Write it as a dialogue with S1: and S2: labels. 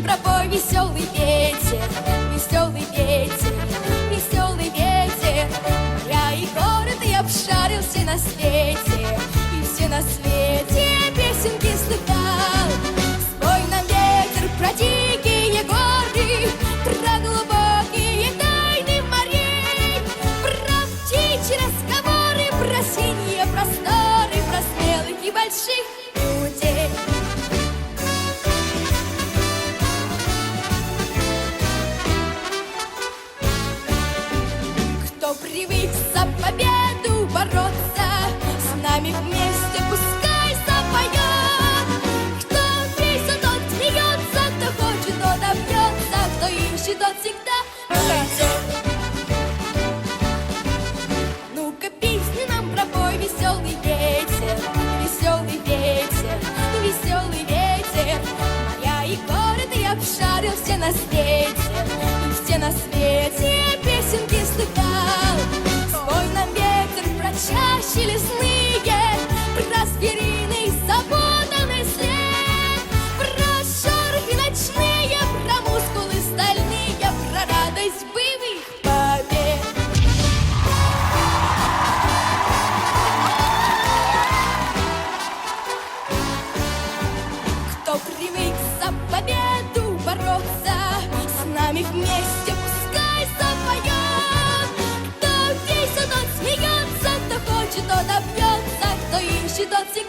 S1: нам пропой, веселый ветер, веселый ветер, веселый ветер. Я и город я обшарил все на свете, и все на свете песенки слыхал. Спой нам, ветер, про дикие горы, про глубокие тайны морей, про птичьи разговоры, про синие просторы, про смелых и больших людей. Кто привык за победу бороться, с нами вместе пускай запоет. Кто весит, тот смеется, кто хочет, тот добьется, кто ищет, тот всегда найдет. Ну-ка, песню нам пропой, веселый ветер, веселый ветер, веселый ветер. Моря и город я обшарил все на свете, и все на свете песенки слыхал. Спой нам, ветер, про чащи лесные, про звериный запутанный след, про шорохи ночные, про мускулы стальные, про радость боевых побед. Кто привык за победу бороться, с нами вместе пускай запоет. Кто весит, тот смеется, кто хочет, тот добьется, кто ищет, тот всегда